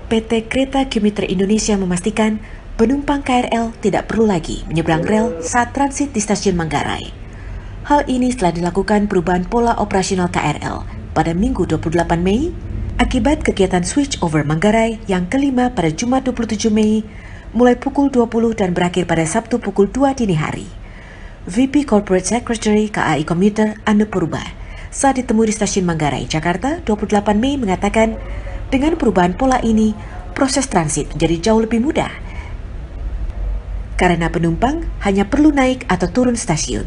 PT Kereta Komuter Indonesia memastikan penumpang KRL tidak perlu lagi menyeberang rel saat transit di stasiun Manggarai. Hal ini setelah dilakukan perubahan pola operasional KRL pada Minggu 28 Mei akibat kegiatan switch over Manggarai yang kelima pada Jumat 27 Mei mulai pukul 20 dan berakhir pada Sabtu pukul 2 dini hari. VP Corporate Secretary KAI Komuter Anu Purba saat ditemui di stasiun Manggarai, Jakarta 28 Mei mengatakan dengan perubahan pola ini proses transit menjadi jauh lebih mudah karena penumpang hanya perlu naik atau turun stasiun.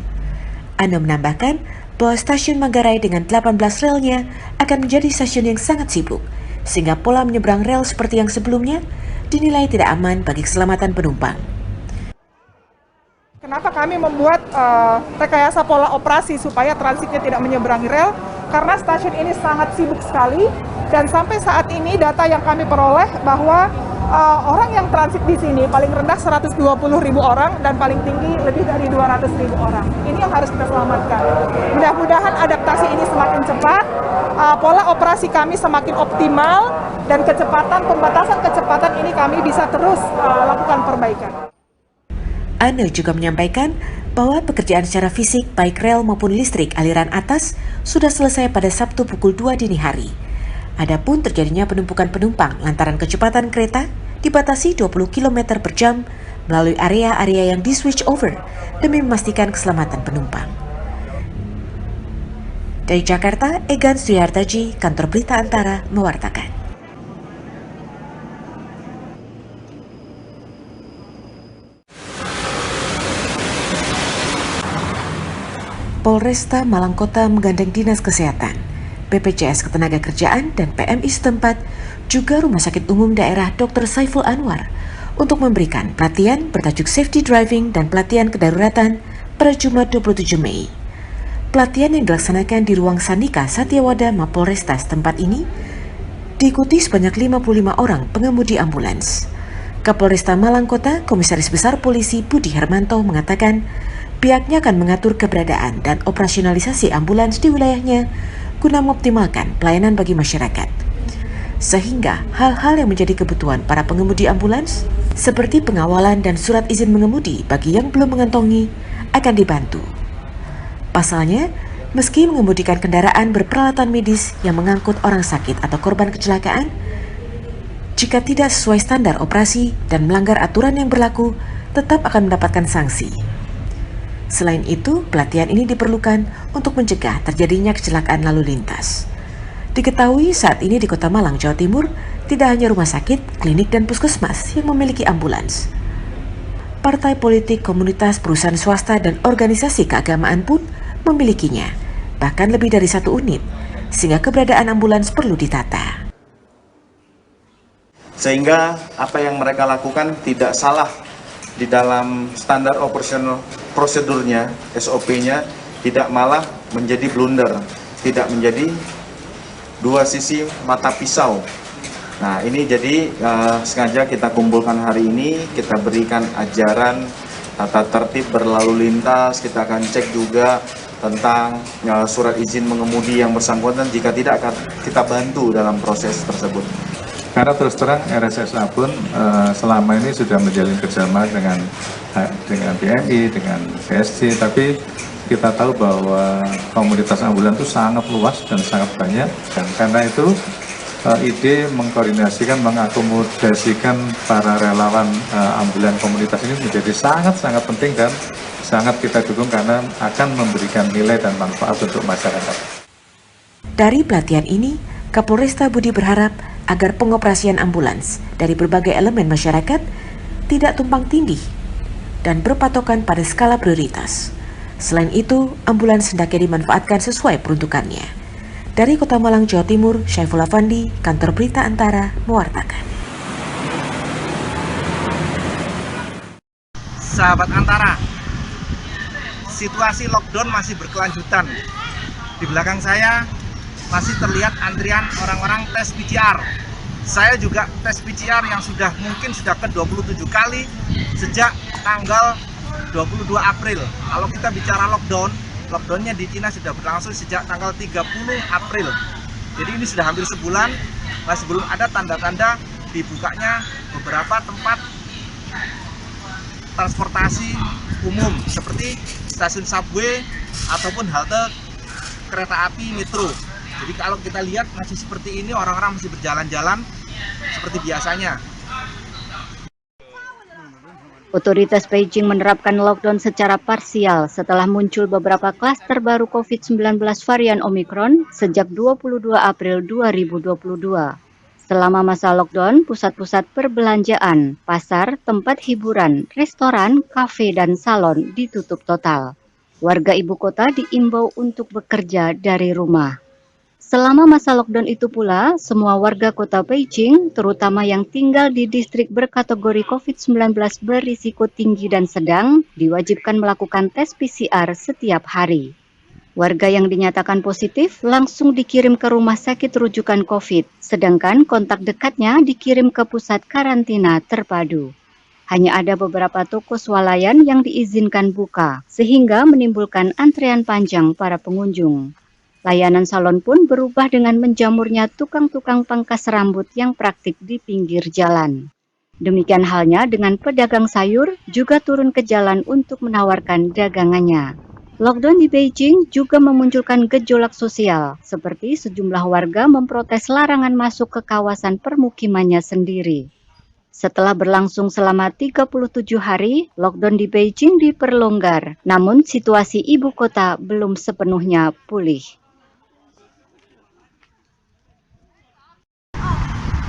Anu menambahkan bahwa stasiun Manggarai dengan 18 relnya akan menjadi stasiun yang sangat sibuk, sehingga pola menyeberang rel seperti yang sebelumnya dinilai tidak aman bagi keselamatan penumpang. Kenapa kami membuat rekayasa pola operasi supaya transitnya tidak menyeberangi rel? Karena stasiun ini sangat sibuk sekali dan sampai saat ini data yang kami peroleh bahwa orang yang transit di sini paling rendah 120.000 orang dan paling tinggi lebih dari 200.000 orang. Ini yang harus kita selamatkan. Mudah-mudahan adaptasi ini semakin cepat, pola operasi kami semakin optimal, dan pembatasan kecepatan ini kami bisa terus lakukan perbaikan. Anu juga menyampaikan bahwa pekerjaan secara fisik baik rel maupun listrik aliran atas sudah selesai pada Sabtu pukul 2 dini hari. Adapun terjadinya penumpukan penumpang lantaran kecepatan kereta dibatasi 20 km per jam melalui area-area yang di-switch over demi memastikan keselamatan penumpang. Dari Jakarta, Egan Suyartaji, Kantor Berita Antara, mewartakan. Polresta Malang Kota menggandeng Dinas Kesehatan, BPJS Ketenagakerjaan dan PMI setempat, juga Rumah Sakit Umum Daerah Dr. Saiful Anwar untuk memberikan pelatihan bertajuk Safety Driving dan pelatihan kedaruratan pada Jumat 27 Mei. Pelatihan yang dilaksanakan di ruang Sandika Satyawada Mapolresta setempat ini diikuti sebanyak 55 orang pengemudi ambulans. Kapolresta Malang Kota, Komisaris Besar Polisi Budi Hermanto mengatakan pihaknya akan mengatur keberadaan dan operasionalisasi ambulans di wilayahnya guna mengoptimalkan pelayanan bagi masyarakat. Sehingga hal-hal yang menjadi kebutuhan para pengemudi ambulans seperti pengawalan dan surat izin mengemudi bagi yang belum mengantongi akan dibantu. Pasalnya, meski mengemudikan kendaraan berperalatan medis yang mengangkut orang sakit atau korban kecelakaan, jika tidak sesuai standar operasi dan melanggar aturan yang berlaku, tetap akan mendapatkan sanksi. Selain itu, pelatihan ini diperlukan untuk mencegah terjadinya kecelakaan lalu lintas. Diketahui saat ini di Kota Malang, Jawa Timur, tidak hanya rumah sakit, klinik, dan puskesmas yang memiliki ambulans. Partai politik, komunitas, perusahaan swasta, dan organisasi keagamaan pun memilikinya, bahkan lebih dari satu unit, sehingga keberadaan ambulans perlu ditata. Sehingga apa yang mereka lakukan tidak salah di dalam standar operasional prosedurnya, SOP-nya, tidak malah menjadi blunder, tidak menjadi dua sisi mata pisau. Nah, ini jadi sengaja kita kumpulkan hari ini, kita berikan ajaran tata tertib berlalu lintas, kita akan cek juga tentang surat izin mengemudi yang bersangkutan, jika tidak akan kita bantu dalam proses tersebut. Karena terus terang RSSA pun selama ini sudah menjalin kerjasama dengan PMI, dengan PSG, tapi kita tahu bahwa komunitas ambulan itu sangat luas dan sangat banyak, dan karena itu ide mengkoordinasikan, mengakomodasikan para relawan ambulan komunitas ini menjadi sangat-sangat penting dan sangat kita dukung karena akan memberikan nilai dan manfaat untuk masyarakat. Dari pelatihan ini, Kapolresta Budi berharap agar pengoperasian ambulans dari berbagai elemen masyarakat tidak tumpang tindih dan berpatokan pada skala prioritas. Selain itu, ambulans hendaknya dimanfaatkan sesuai peruntukannya. Dari Kota Malang, Jawa Timur, Syaiful Afandi, Kantor Berita Antara, mewartakan. Sahabat Antara, situasi lockdown masih berkelanjutan. Di belakang saya masih terlihat antrian orang-orang tes PCR. Saya juga tes PCR yang mungkin sudah ke-27 kali sejak tanggal 22 April. Kalau kita bicara lockdownnya di Cina sudah berlangsung sejak tanggal 30 April. Jadi ini sudah hampir sebulan, masih belum ada tanda-tanda dibukanya beberapa tempat transportasi umum seperti stasiun subway ataupun halte kereta api metro. Jadi kalau kita lihat masih seperti ini, orang-orang masih berjalan-jalan seperti biasanya. Otoritas Beijing menerapkan lockdown secara parsial setelah muncul beberapa klaster baru COVID-19 varian Omicron sejak 22 April 2022. Selama masa lockdown, pusat-pusat perbelanjaan, pasar, tempat hiburan, restoran, kafe, dan salon ditutup total. Warga ibu kota diimbau untuk bekerja dari rumah. Selama masa lockdown itu pula, semua warga kota Beijing, terutama yang tinggal di distrik berkategori COVID-19 berisiko tinggi dan sedang, diwajibkan melakukan tes PCR setiap hari. Warga yang dinyatakan positif langsung dikirim ke rumah sakit rujukan COVID, sedangkan kontak dekatnya dikirim ke pusat karantina terpadu. Hanya ada beberapa toko swalayan yang diizinkan buka, sehingga menimbulkan antrean panjang para pengunjung. Layanan salon pun berubah dengan menjamurnya tukang-tukang pangkas rambut yang praktik di pinggir jalan. Demikian halnya dengan pedagang sayur juga turun ke jalan untuk menawarkan dagangannya. Lockdown di Beijing juga memunculkan gejolak sosial, seperti sejumlah warga memprotes larangan masuk ke kawasan permukimannya sendiri. Setelah berlangsung selama 37 hari, lockdown di Beijing diperlonggar, namun situasi ibu kota belum sepenuhnya pulih.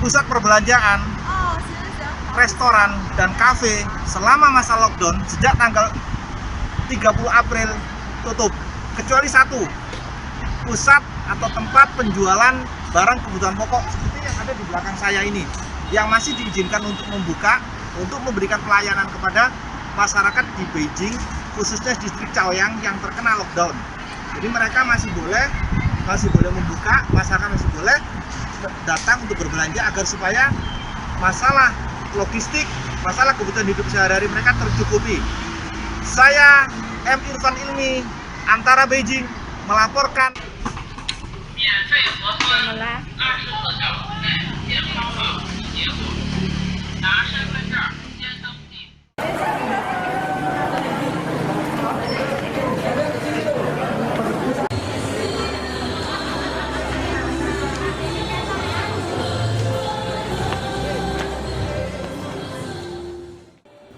Pusat perbelanjaan, restoran, dan kafe selama masa lockdown sejak tanggal 30 April tutup, kecuali satu, pusat atau tempat penjualan barang kebutuhan pokok seperti yang ada di belakang saya ini, yang masih diizinkan untuk membuka, untuk memberikan pelayanan kepada masyarakat di Beijing, khususnya distrik Chaoyang yang terkena lockdown. Jadi mereka masih boleh membuka, masyarakat masih boleh datang untuk berbelanja agar supaya masalah logistik, masalah kebutuhan hidup sehari-hari mereka tercukupi. Saya M. Irfan Ilmi, Antara Beijing, melaporkan.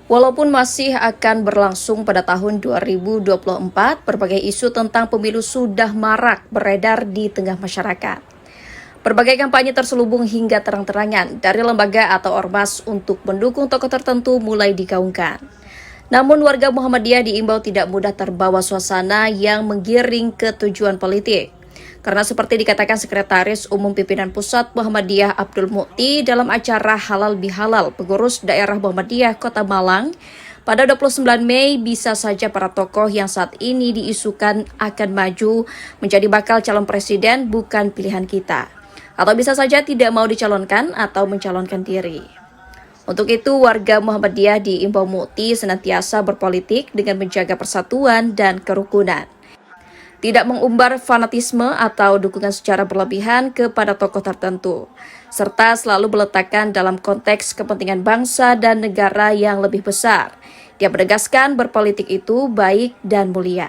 Walaupun masih akan berlangsung pada tahun 2024, berbagai isu tentang pemilu sudah marak beredar di tengah masyarakat. Berbagai kampanye terselubung hingga terang-terangan dari lembaga atau ormas untuk mendukung tokoh tertentu mulai digaungkan. Namun warga Muhammadiyah diimbau tidak mudah terbawa suasana yang menggiring ke tujuan politik. Karena seperti dikatakan Sekretaris Umum Pimpinan Pusat Muhammadiyah Abdul Mukti dalam acara Halal Bihalal Pengurus Daerah Muhammadiyah Kota Malang, pada 29 Mei bisa saja para tokoh yang saat ini diisukan akan maju menjadi bakal calon presiden bukan pilihan kita. Atau bisa saja tidak mau dicalonkan atau mencalonkan diri. Untuk itu, warga Muhammadiyah diimbau Mukti senantiasa berpolitik dengan menjaga persatuan dan kerukunan. Tidak mengumbar fanatisme atau dukungan secara berlebihan kepada tokoh tertentu, serta selalu meletakkan dalam konteks kepentingan bangsa dan negara yang lebih besar. Dia menegaskan berpolitik itu baik dan mulia.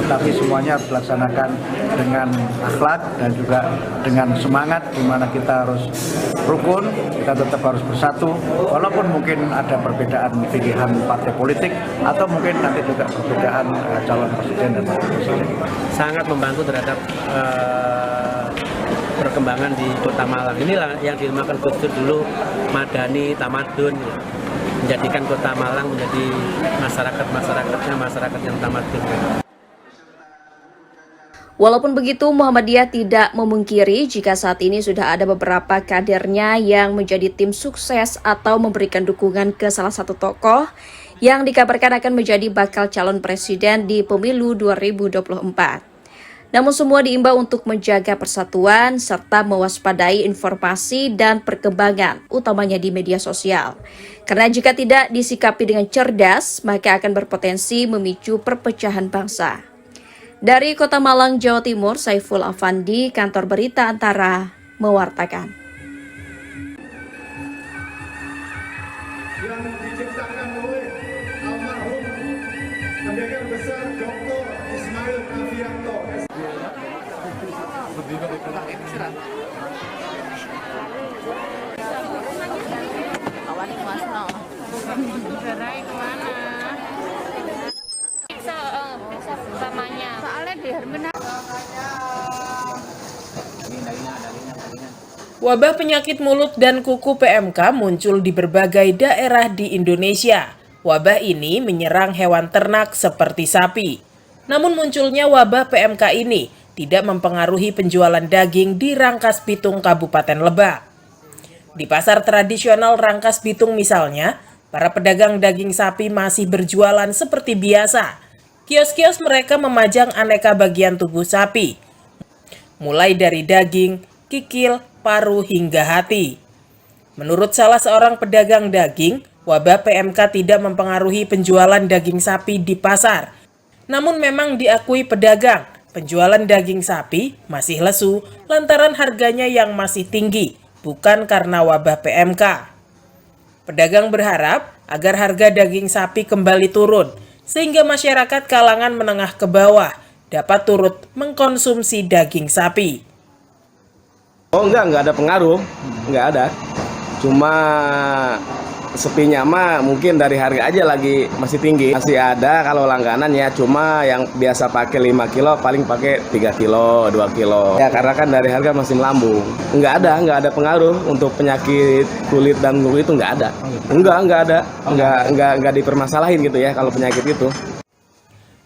Tapi semuanya harus dilaksanakan dengan akhlak dan juga dengan semangat, di mana kita harus rukun, kita tetap harus bersatu, walaupun mungkin ada perbedaan pilihan partai politik atau mungkin nanti juga perbedaan calon presiden dan wakil presiden. Sangat membantu terhadap perkembangan di Kota Malang. Inilah yang dinamakan Gus Dur dulu madani, tamadun, menjadikan Kota Malang menjadi masyarakat yang tamadun. Walaupun begitu, Muhammadiyah tidak memungkiri jika saat ini sudah ada beberapa kadernya yang menjadi tim sukses atau memberikan dukungan ke salah satu tokoh yang dikabarkan akan menjadi bakal calon presiden di pemilu 2024. Namun semua diimbau untuk menjaga persatuan serta mewaspadai informasi dan perkembangan, utamanya di media sosial. Karena jika tidak disikapi dengan cerdas, maka akan berpotensi memicu perpecahan bangsa. Dari Kota Malang, Jawa Timur, Saiful Afandi, Kantor Berita Antara, mewartakan. Periksa utamanya. Soalnya di Hermina. Wabah penyakit mulut dan kuku PMK muncul di berbagai daerah di Indonesia. Wabah ini menyerang hewan ternak seperti sapi. Namun munculnya wabah PMK ini tidak mempengaruhi penjualan daging di Rangkas Bitung, Kabupaten Lebak. Di pasar tradisional Rangkas Bitung misalnya, para pedagang daging sapi masih berjualan seperti biasa. Kios-kios mereka memajang aneka bagian tubuh sapi, mulai dari daging, kikil, paru, hingga hati. Menurut salah seorang pedagang daging, wabah PMK tidak mempengaruhi penjualan daging sapi di pasar. Namun memang diakui pedagang, penjualan daging sapi masih lesu lantaran harganya yang masih tinggi, bukan karena wabah PMK. Pedagang berharap agar harga daging sapi kembali turun, sehingga masyarakat kalangan menengah ke bawah dapat turut mengkonsumsi daging sapi. Oh enggak ada pengaruh, enggak ada. Cuma sepinya mah mungkin dari harga aja lagi masih tinggi. Masih ada kalau langganan ya, cuma yang biasa pakai 5 kilo paling pakai 3 kilo, 2 kilo. Ya karena kan dari harga masih melambung. Enggak ada pengaruh untuk penyakit kulit dan kuku itu enggak ada. Enggak ada. Enggak dipermasalahin gitu ya kalau penyakit itu.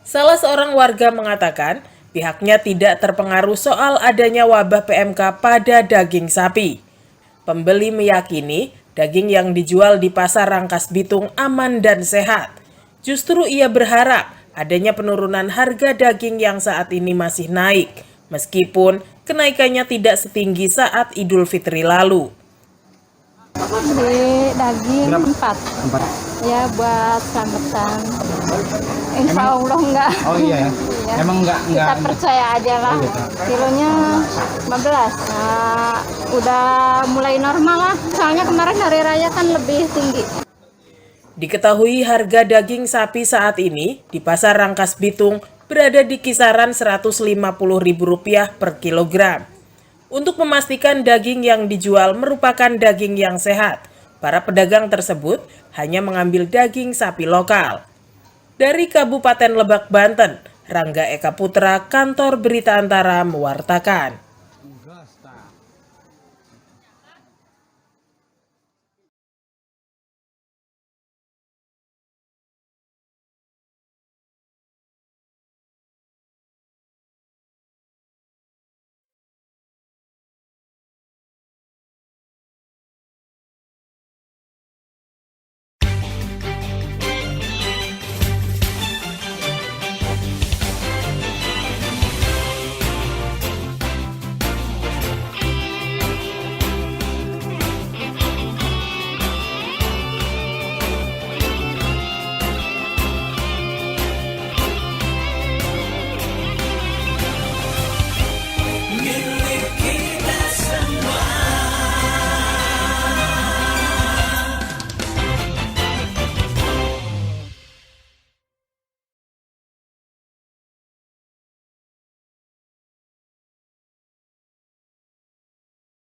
Salah seorang warga mengatakan, pihaknya tidak terpengaruh soal adanya wabah PMK pada daging sapi. Pembeli meyakini daging yang dijual di pasar Rangkas Bitung aman dan sehat. Justru ia berharap adanya penurunan harga daging yang saat ini masih naik, meskipun kenaikannya tidak setinggi saat Idul Fitri lalu. Beli daging 4. Ya buat selamatan. Insya Allah enggak. Oh iya ya. Emang enggak. Kita percaya aja lah. Kilonya 15. Nah, udah mulai normal lah. Soalnya kemarin hari raya kan lebih tinggi. Diketahui harga daging sapi saat ini di pasar Rangkas Bitung berada di kisaran Rp150.000 per kilogram. Untuk memastikan daging yang dijual merupakan daging yang sehat, para pedagang tersebut hanya mengambil daging sapi lokal. Dari Kabupaten Lebak, Banten, Rangga Eka Putra, Kantor Berita Antara mewartakan.